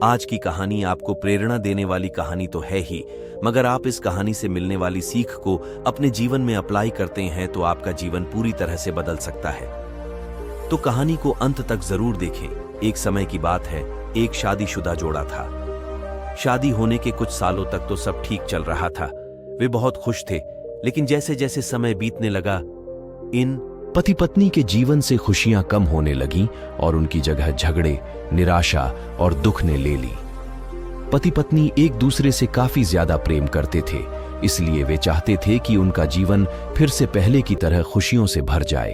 आज की कहानी आपको प्रेरणा देने वाली कहानी तो है ही, मगर आप इस कहानी से मिलने वाली सीख को अपने जीवन में अप्लाई करते हैं तो आपका जीवन पूरी तरह से बदल सकता है। तो कहानी को अंत तक जरूर देखें। एक समय की बात है, एक शादीशुदा जोड़ा था। शादी होने के कुछ सालों तक तो सब ठीक चल रहा था, वे बहुत खुश थे। लेकिन जैसे जैसे समय बीतने लगा, इन पति पत्नी के जीवन से खुशियां कम होने लगीं और उनकी जगह झगड़े, निराशा और दुख ने ले ली। पति पत्नी एक दूसरे से काफी ज्यादा प्रेम करते थे, इसलिए वे चाहते थे कि उनका जीवन फिर से पहले की तरह खुशियों से भर जाए।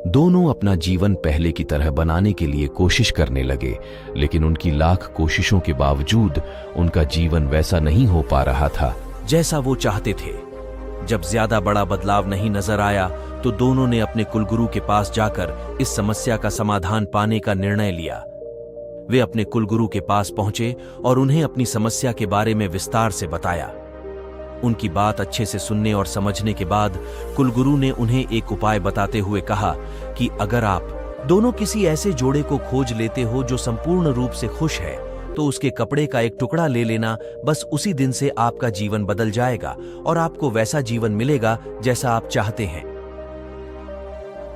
दोनों अपना जीवन पहले की तरह बनाने के लिए कोशिश करने लगे, लेकिन उनकी लाख कोशिशों के बावजूद उनका जीवन वैसा नहीं हो पा रहा था जैसा वो चाहते थे। जब ज्यादा बड़ा बदलाव नहीं नजर आया तो दोनों ने अपने कुलगुरु के पास जाकर इस समस्या का समाधान पाने का निर्णय लिया। वे अपने कुलगुरु के पास पहुंचे और उन्हें अपनी समस्या के बारे में विस्तार से बताया। उनकी बात अच्छे से सुनने और समझने के बाद कुलगुरु ने उन्हें एक उपाय बताते हुए कहा कि अगर आप दोनों किसी ऐसे जोड़े को खोज लेते हो जो संपूर्ण रूप से खुश है, तो उसके कपड़े का एक टुकड़ा ले लेना। बस उसी दिन से आपका जीवन बदल जाएगा और आपको वैसा जीवन मिलेगा जैसा आप चाहते हैं।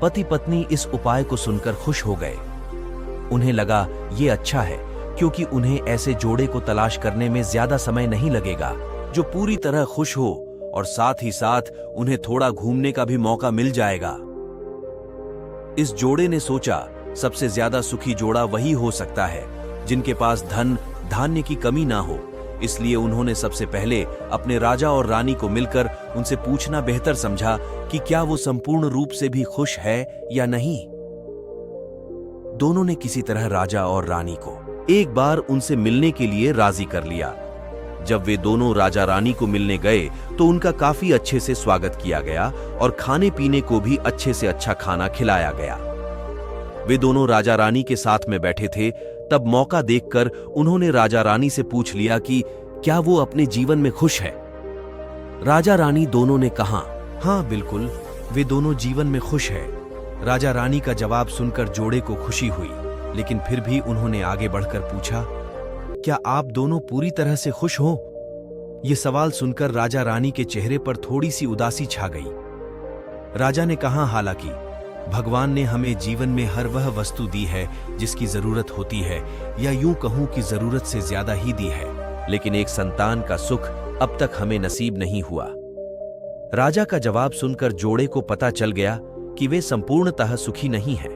पति पत्नी इस उपाय को सुनकर खुश हो गए। उन्हें लगा ये अच्छा है, क्योंकि उन्हें ऐसे जोड़े को तलाश करने में ज्यादा समय नहीं लगेगा जो पूरी तरह खुश हो, और साथ ही साथ उन्हें थोड़ा घूमने का भी मौका मिल जाएगा। इस जोड़े ने सोचा, सबसे ज्यादा सुखी जोड़ा वही हो सकता है जिनके पास धन धान्य की कमी ना हो। इसलिए उन्होंने सबसे पहले अपने राजा और रानी को मिलकर उनसे पूछना बेहतर समझा कि क्या वो संपूर्ण रूप से भी खुश है या नहीं। दोनों ने किसी तरह राजा और रानी को एक बार उनसे मिलने के लिए राजी कर लिया। जब वे दोनों राजा रानी को मिलने गए तो उनका काफी अच्छे से स्वागत किया गया और खाने पीने को भी अच्छे से अच्छा खाना खिलाया गया। वे दोनों राजा रानी के साथ में बैठे थे, तब मौका देखकर उन्होंने राजा रानी से पूछ लिया कि क्या वो अपने जीवन में खुश है। राजा रानी दोनों ने कहा, हाँ बिल्कुल, वे दोनों जीवन में खुश है। राजा रानी का जवाब सुनकर जोड़े को खुशी हुई, लेकिन फिर भी उन्होंने आगे बढ़कर पूछा, क्या आप दोनों पूरी तरह से खुश हो? ये सवाल सुनकर राजा रानी के चेहरे पर थोड़ी सी उदासी छा गई। राजा ने कहा, हालांकि भगवान ने हमें जीवन में हर वह वस्तु दी है जिसकी जरूरत होती है, या यूं कहूं कि जरूरत से ज्यादा ही दी है, लेकिन एक संतान का सुख अब तक हमें नसीब नहीं हुआ। राजा का जवाब सुनकर जोड़े को पता चल गया कि वे संपूर्णतः सुखी नहीं हैं।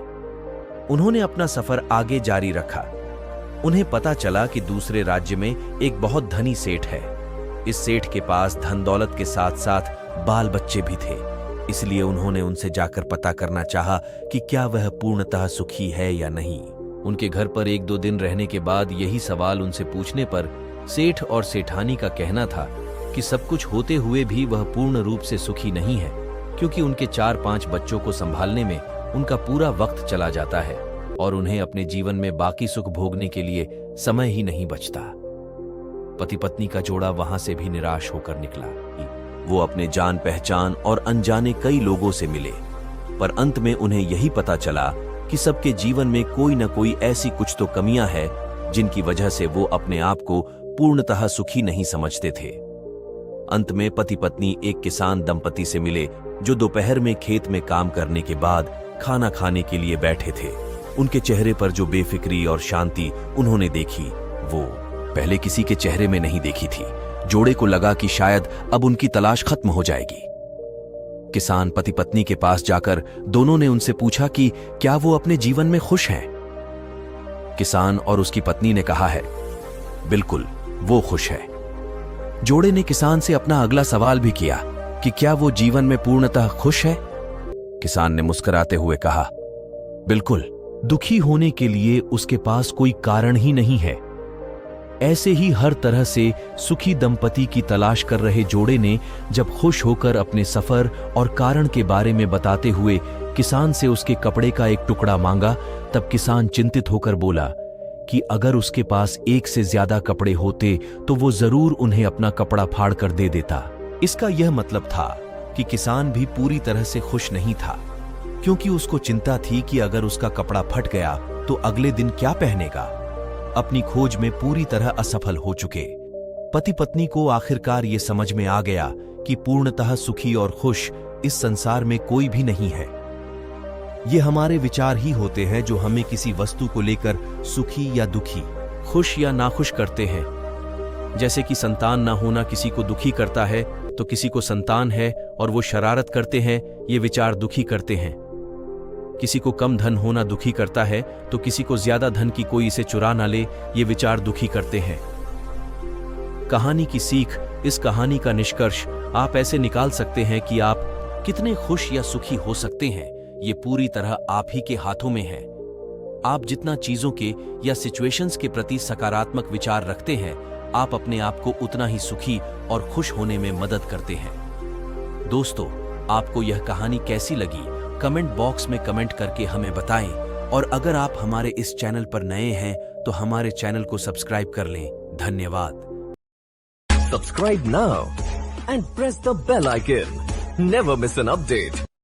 उन्होंने अपना सफर आगे जारी रखा। उन्हें पता चला कि दूसरे राज्य में एक बहुत धनी सेठ है। इस सेठ के पास धन दौलत के साथ साथ बाल बच्चे भी थे, इसलिए उन्होंने उनसे जाकर पता करना चाहा कि क्या वह पूर्णतः सुखी है या नहीं। उनके घर पर एक दो दिन रहने के बाद यही सवाल उनसे पूछने पर सेठ और सेठानी का कहना था कि सब कुछ होते हुए भी वह पूर्ण रूप से सुखी नहीं है, क्योंकि उनके 4-5 बच्चों को संभालने में उनका पूरा वक्त चला जाता है और उन्हें अपने जीवन में बाकी सुख भोगने के लिए समय ही नहीं बचता। पति पत्नी का जोड़ा वहां से भी निराश होकर निकला। वो अपने जान पहचान और अनजाने कई लोगों से मिले, पर अंत में उन्हें यही पता चला कि सबके जीवन में कोई न कोई ऐसी कुछ तो कमियां हैं जिनकी वजह से वो अपने आप को पूर्णतः सुखी नहीं समझते थे। अंत में पति पत्नी एक किसान दंपति से मिले जो दोपहर में खेत में काम करने के बाद खाना खाने के लिए बैठे थे। उनके चेहरे पर जो बेफिक्री और शांति उन्होंने देखी, वो पहले किसी के चेहरे में नहीं देखी थी। जोड़े को लगा कि शायद अब उनकी तलाश खत्म हो जाएगी। किसान पति पत्नी के पास जाकर दोनों ने उनसे पूछा कि क्या वो अपने जीवन में खुश हैं। किसान और उसकी पत्नी ने कहा है, बिल्कुल, वो खुश है। जोड़े ने किसान से अपना अगला सवाल भी किया कि क्या वो जीवन में पूर्णतः खुश है। किसान ने मुस्कुराते हुए कहा, बिल्कुल, दुखी होने के लिए उसके पास कोई कारण ही नहीं है। ऐसे ही हर तरह से सुखी दंपति की तलाश कर रहे जोड़े ने जब खुश होकर अपने सफर और कारण के बारे में बताते हुए किसान से उसके कपड़े का एक टुकड़ा मांगा, तब किसान चिंतित होकर बोला कि अगर उसके पास एक से ज्यादा कपड़े होते तो वो जरूर उन्हें अपना कपड़ा फाड़ कर दे देता। इसका यह मतलब था कि किसान भी पूरी तरह से खुश नहीं था, क्योंकि उसको चिंता थी कि अगर उसका कपड़ा फट गया तो अगले दिन क्या पहनेगा। अपनी खोज में पूरी तरह असफल हो चुके। पति पत्नी को आखिरकार ये समझ में आ गया कि पूर्णतः सुखी और खुश इस संसार में कोई भी नहीं है। ये हमारे विचार ही होते हैं जो हमें किसी वस्तु को लेकर सुखी या दुखी, खुश या नाखुश करते हैं। जैसे कि संतान ना होना किसी को दुखी करता है, तो किसी को संतान है और वो शरारत करते हैं, ये विचार दुखी करते हैं। किसी को कम धन होना दुखी करता है, तो किसी को ज्यादा धन की कोई इसे चुरा ना ले, ये विचार दुखी करते हैं। कहानी की सीख, इस कहानी का निष्कर्ष आप ऐसे निकाल सकते हैं कि आप कितने खुश या सुखी हो सकते हैं, ये पूरी तरह आप ही के हाथों में है। आप जितना चीजों के या सिचुएशंस के प्रति सकारात्मक विचार रखते हैं, आप अपने आप को उतना ही सुखी और खुश होने में मदद करते हैं। दोस्तों, आपको यह कहानी कैसी लगी, कमेंट बॉक्स में कमेंट करके हमें बताएं। और अगर आप हमारे इस चैनल पर नए हैं तो हमारे चैनल को सब्सक्राइब कर लें। धन्यवाद। Subscribe now and press the bell icon. Never miss an update.